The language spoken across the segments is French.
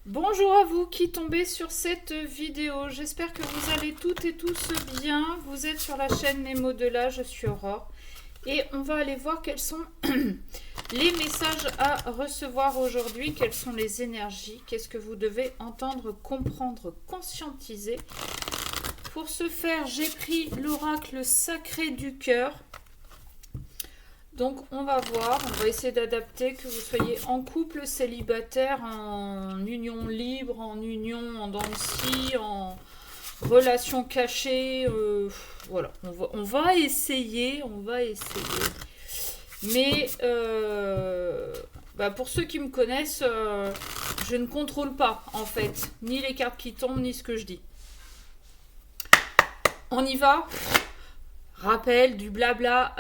Bonjour à vous qui tombez sur cette vidéo. J'espère que vous allez toutes et tous bien. Vous êtes sur la chaîne Les mots de là, je suis Aurore. Et on va aller voir quels sont les messages à recevoir aujourd'hui, quelles sont les énergies, qu'est-ce que vous devez entendre, comprendre, conscientiser. Pour ce faire, j'ai pris l'oracle sacré du cœur. Donc on va voir, on va essayer d'adapter, que vous soyez en couple, célibataire, en union libre, en union en dents de scie, en relation cachée, voilà, on va essayer. Mais pour ceux qui me connaissent, je ne contrôle pas en fait, ni les cartes qui tombent, ni ce que je dis. On y va ? Rappel du blabla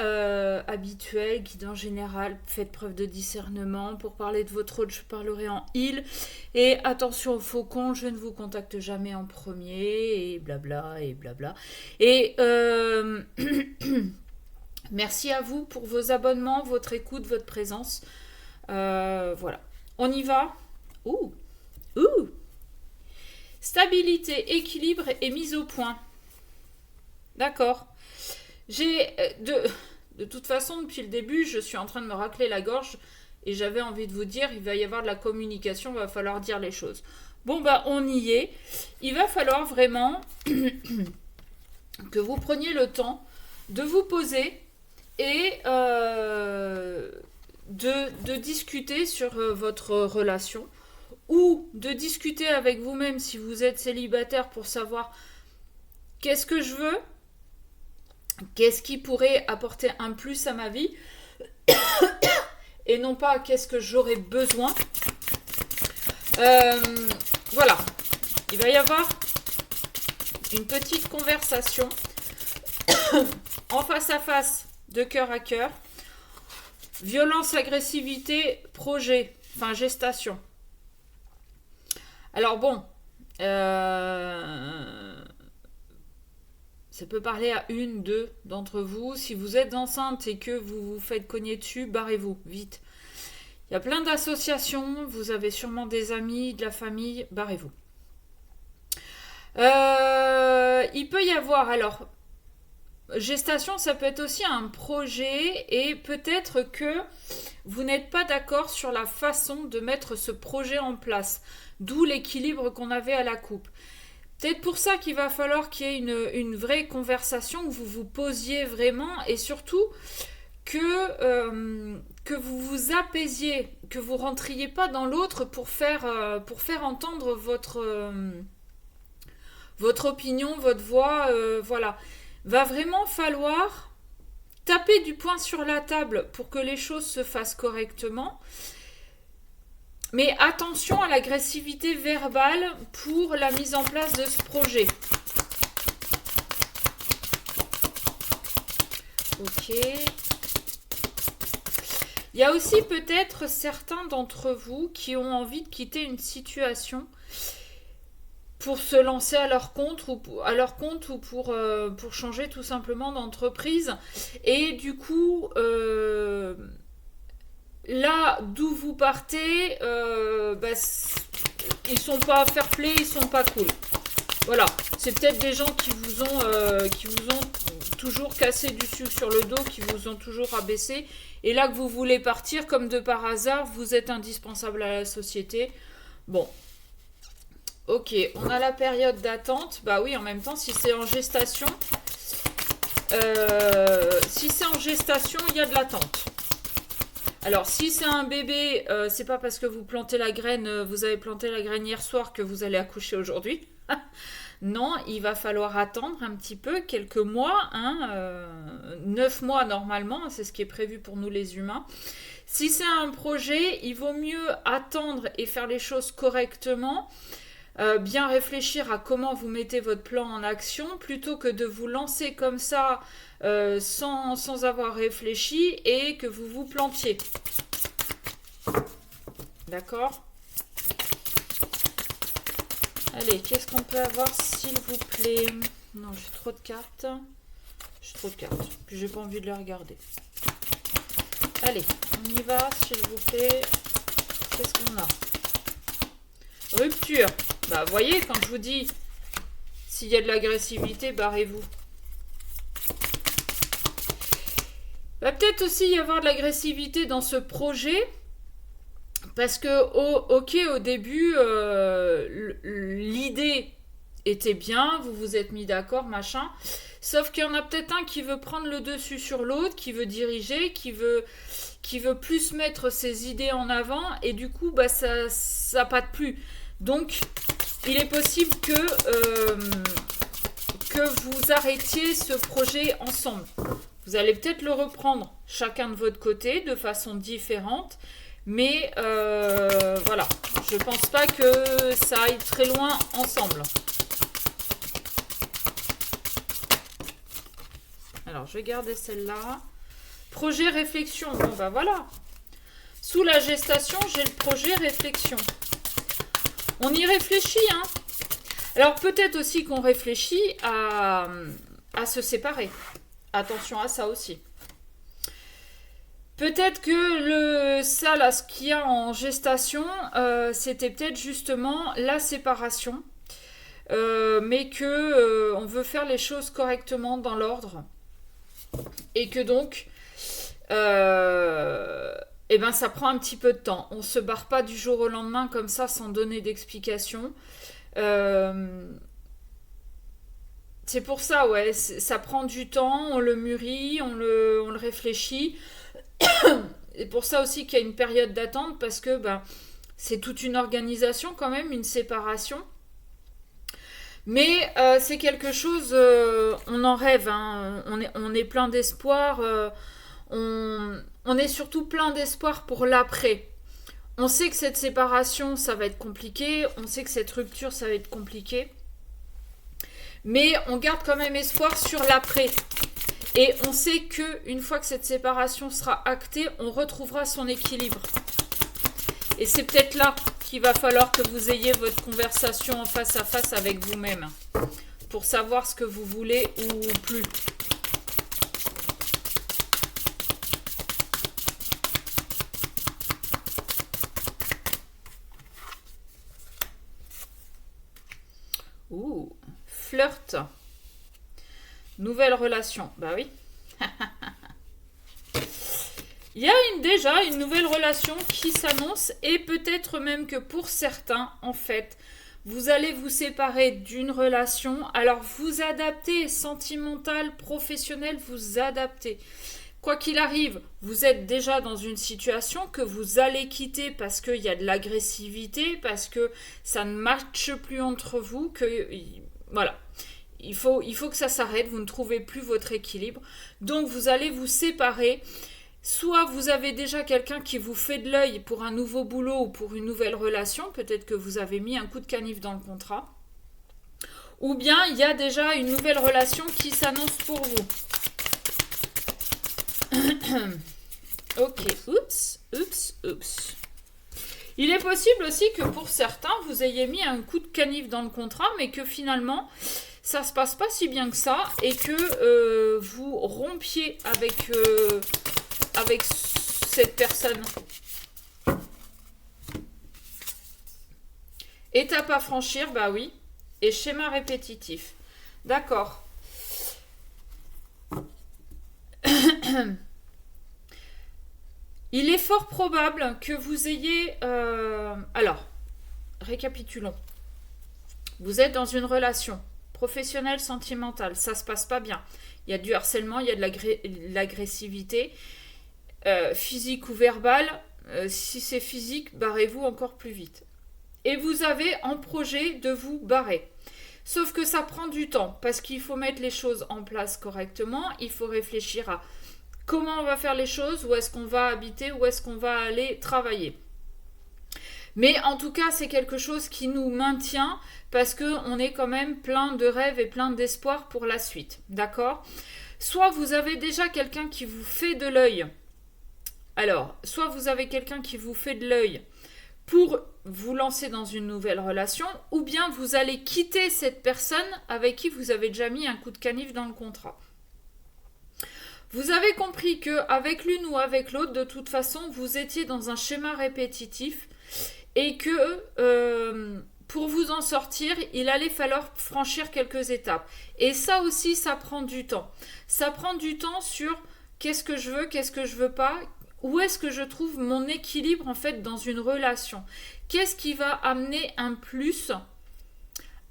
habituel, guidance générale, faites preuve de discernement. Pour parler de votre rôle, je parlerai en il. Et attention aux faucons, je ne vous contacte jamais en premier, et blabla, et blabla. Et merci à vous pour vos abonnements, votre écoute, votre présence. Voilà. On y va ? Ouh. Stabilité, équilibre et mise au point. D'accord. De toute façon, depuis le début, je suis en train de me racler la gorge et j'avais envie de vous dire, il va y avoir de la communication, il va falloir dire les choses. Bon, on y est. Il va falloir vraiment que vous preniez le temps de vous poser et de discuter sur votre relation ou de discuter avec vous-même si vous êtes célibataire pour savoir qu'est-ce que je veux. Qu'est-ce qui pourrait apporter un plus à ma vie et non pas qu'est-ce que j'aurais besoin. Voilà. Il va y avoir une petite conversation en face à face, de cœur à cœur. Violence, agressivité, projet, gestation. Alors bon, ça peut parler à une, deux d'entre vous. Si vous êtes enceinte et que vous vous faites cogner dessus, barrez-vous, vite. Il y a plein d'associations, vous avez sûrement des amis, de la famille, barrez-vous. Il peut y avoir, alors, gestation, ça peut être aussi un projet et peut-être que vous n'êtes pas d'accord sur la façon de mettre ce projet en place, d'où l'équilibre qu'on avait à la coupe. Peut-être pour ça qu'il va falloir qu'il y ait une vraie conversation, que vous vous posiez vraiment et surtout que vous vous apaisiez, que vous rentriez pas dans l'autre pour faire entendre votre opinion, votre voix. Voilà. Va vraiment falloir taper du poing sur la table pour que les choses se fassent correctement. Mais attention à l'agressivité verbale pour la mise en place de ce projet. Ok. Il y a aussi peut-être certains d'entre vous qui ont envie de quitter une situation pour se lancer à leur compte ou pour changer tout simplement d'entreprise. Et du coup... là d'où vous partez, ils sont pas fair play, ils sont pas cool. Voilà, c'est peut-être des gens qui vous ont toujours cassé du sucre sur le dos, qui vous ont toujours abaissé. Et là que vous voulez partir, comme de par hasard, vous êtes indispensable à la société. Bon, ok, on a la période d'attente. Bah oui, en même temps, si c'est en gestation, il y a de l'attente. Alors, si c'est un bébé, c'est pas parce que vous plantez la graine, vous avez planté la graine hier soir que vous allez accoucher aujourd'hui. Non, il va falloir attendre un petit peu, quelques mois, 9 mois normalement, c'est ce qui est prévu pour nous les humains. Si c'est un projet, il vaut mieux attendre et faire les choses correctement, bien réfléchir à comment vous mettez votre plan en action, plutôt que de vous lancer comme ça sans avoir réfléchi et que vous vous plantiez. D'accord ? Allez, qu'est-ce qu'on peut avoir s'il vous plaît ? Non, j'ai trop de cartes. Puis j'ai pas envie de les regarder. Allez, on y va, s'il vous plaît. Qu'est-ce qu'on a ? Rupture. Bah, voyez, quand je vous dis, s'il y a de l'agressivité, barrez-vous. Va peut-être aussi y avoir de l'agressivité dans ce projet. Parce que, ok, au début, l'idée était bien, vous vous êtes mis d'accord, machin. Sauf qu'il y en a peut-être un qui veut prendre le dessus sur l'autre, qui veut diriger, qui veut plus mettre ses idées en avant, et du coup, bah, ça patte plus. Donc, il est possible que vous arrêtiez ce projet ensemble. Vous allez peut-être le reprendre chacun de votre côté, de façon différente, mais voilà, je pense pas que ça aille très loin ensemble. Alors, je vais garder celle-là. Projet réflexion. Bon, bah voilà. Sous la gestation, j'ai le projet réflexion. On y réfléchit, hein. Alors, peut-être aussi qu'on réfléchit à se séparer. Attention à ça aussi. Peut-être que ça, là, ce qu'il y a en gestation, c'était peut-être justement la séparation. Mais que on veut faire les choses correctement dans l'ordre. Et que donc, eh ben, ça prend un petit peu de temps. On ne se barre pas du jour au lendemain comme ça sans donner d'explication. C'est pour ça, ouais, ça prend du temps, on le mûrit, on le réfléchit. C'est pour ça aussi qu'il y a une période d'attente parce que ben, c'est toute une organisation quand même, une séparation. Mais c'est quelque chose, on en rêve, hein. On est plein d'espoir, on est surtout plein d'espoir pour l'après. On sait que cette séparation, ça va être compliqué, on sait que cette rupture, ça va être compliqué, mais on garde quand même espoir sur l'après. Et on sait qu'une fois que cette séparation sera actée, on retrouvera son équilibre. Et c'est peut-être là qu'il va falloir que vous ayez votre conversation en face à face avec vous-même pour savoir ce que vous voulez ou plus. Ouh, flirt. Nouvelle relation. Bah oui. Il y a déjà une nouvelle relation qui s'annonce et peut-être même que pour certains, en fait, vous allez vous séparer d'une relation. Alors, vous adaptez, sentimental, professionnel, vous adaptez. Quoi qu'il arrive, vous êtes déjà dans une situation que vous allez quitter parce qu'il y a de l'agressivité, parce que ça ne matche plus entre vous, que voilà. Il faut que ça s'arrête, vous ne trouvez plus votre équilibre. Donc, vous allez vous séparer. Soit vous avez déjà quelqu'un qui vous fait de l'œil pour un nouveau boulot ou pour une nouvelle relation, peut-être que vous avez mis un coup de canif dans le contrat, ou bien il y a déjà une nouvelle relation qui s'annonce pour vous. Ok, oups. Il est possible aussi que pour certains, vous ayez mis un coup de canif dans le contrat, mais que finalement, ça se passe pas si bien que ça, et que vous rompiez avec cette personne. Étape à franchir, bah oui. Et schéma répétitif. D'accord. Il est fort probable que vous ayez... Alors, récapitulons. Vous êtes dans une relation professionnelle, sentimentale. Ça se passe pas bien. Il y a du harcèlement, il y a de l'agressivité. Physique ou verbal, si c'est physique, barrez-vous encore plus vite. Et vous avez en projet de vous barrer. Sauf que ça prend du temps, parce qu'il faut mettre les choses en place correctement, il faut réfléchir à comment on va faire les choses, où est-ce qu'on va habiter, où est-ce qu'on va aller travailler. Mais en tout cas, c'est quelque chose qui nous maintient, parce qu'on est quand même plein de rêves et plein d'espoir pour la suite. D'accord ? Soit vous avez déjà quelqu'un qui vous fait de l'œil. Alors, soit vous avez quelqu'un qui vous fait de l'œil pour vous lancer dans une nouvelle relation, ou bien vous allez quitter cette personne avec qui vous avez déjà mis un coup de canif dans le contrat. Vous avez compris qu'avec l'une ou avec l'autre, de toute façon, vous étiez dans un schéma répétitif et que pour vous en sortir, il allait falloir franchir quelques étapes. Et ça aussi, ça prend du temps. Ça prend du temps sur qu'est-ce que je veux pas, où est-ce que je trouve mon équilibre en fait dans une relation. Qu'est-ce qui va amener un plus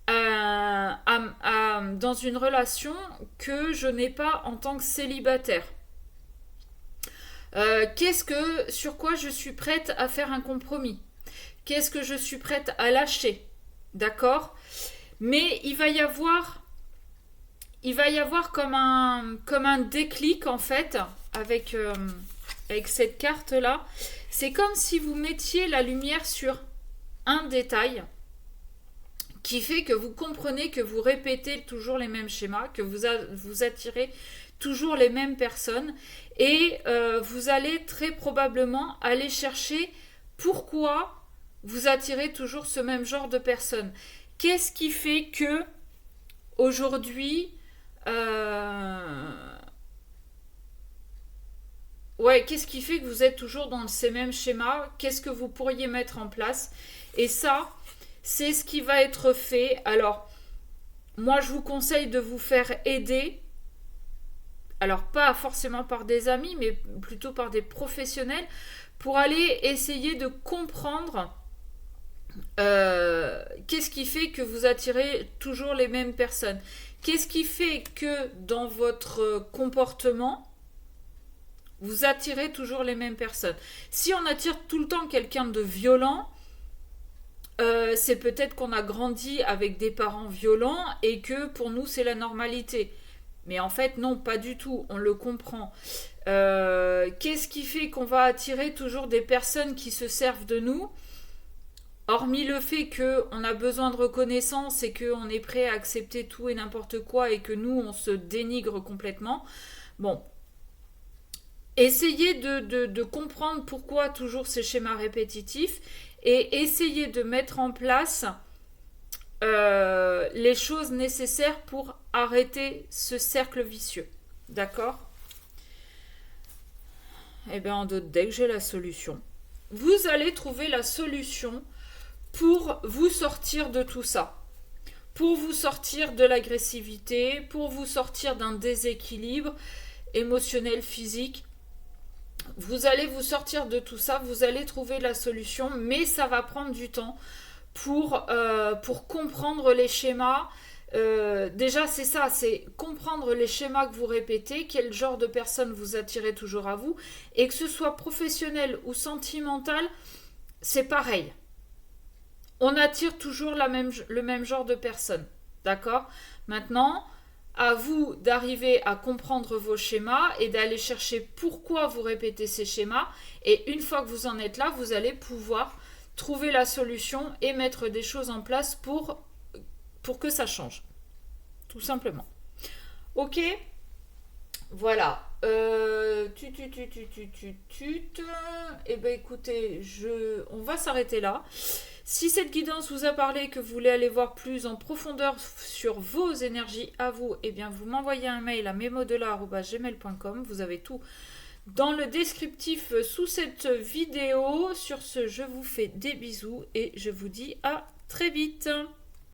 dans une relation que je n'ai pas en tant que célibataire. Sur quoi je suis prête à faire un compromis. Qu'est-ce que je suis prête à lâcher, d'accord? Mais il va y avoir comme un déclic en fait avec cette carte là. C'est comme si vous mettiez la lumière sur un détail qui fait que vous comprenez que vous répétez toujours les mêmes schémas, que vous attirez toujours les mêmes personnes et vous allez très probablement aller chercher pourquoi vous attirez toujours ce même genre de personnes. Qu'est-ce qui fait que aujourd'hui qu'est-ce qui fait que vous êtes toujours dans ces mêmes schémas? Qu'est-ce que vous pourriez mettre en place? Et ça, c'est ce qui va être fait. Alors, moi, je vous conseille de vous faire aider. Alors, pas forcément par des amis, mais plutôt par des professionnels pour aller essayer de comprendre qu'est-ce qui fait que vous attirez toujours les mêmes personnes. Qu'est-ce qui fait que dans votre comportement, vous attirez toujours les mêmes personnes. Si on attire tout le temps quelqu'un de violent, c'est peut-être qu'on a grandi avec des parents violents et que pour nous c'est la normalité. Mais en fait non, pas du tout, on le comprend. Qu'est-ce qui fait qu'on va attirer toujours des personnes qui se servent de nous? Hormis le fait qu'on a besoin de reconnaissance et qu'on est prêt à accepter tout et n'importe quoi et que nous on se dénigre complètement. Bon, essayez de comprendre pourquoi toujours ces schémas répétitifs et essayez de mettre en place les choses nécessaires pour arrêter ce cercle vicieux. D'accord? Eh bien, dès que j'ai la solution, vous allez trouver la solution pour vous sortir de tout ça. Pour vous sortir de l'agressivité, pour vous sortir d'un déséquilibre émotionnel, physique. Vous allez vous sortir de tout ça, vous allez trouver la solution, mais ça va prendre du temps pour comprendre les schémas. Déjà, c'est ça, c'est comprendre les schémas que vous répétez, quel genre de personnes vous attirez toujours à vous, et que ce soit professionnel ou sentimental, c'est pareil. On attire toujours le même genre de personnes, d'accord? Maintenant, à vous d'arriver à comprendre vos schémas et d'aller chercher pourquoi vous répétez ces schémas. Et une fois que vous en êtes là, vous allez pouvoir trouver la solution et mettre des choses en place pour que ça change. Tout simplement. Ok? Voilà. Eh ben écoutez, on va s'arrêter là. Si cette guidance vous a parlé, que vous voulez aller voir plus en profondeur sur vos énergies à vous, eh bien vous m'envoyez un mail à memodela@gmail.com. Vous avez tout dans le descriptif sous cette vidéo. Sur ce, je vous fais des bisous et je vous dis à très vite.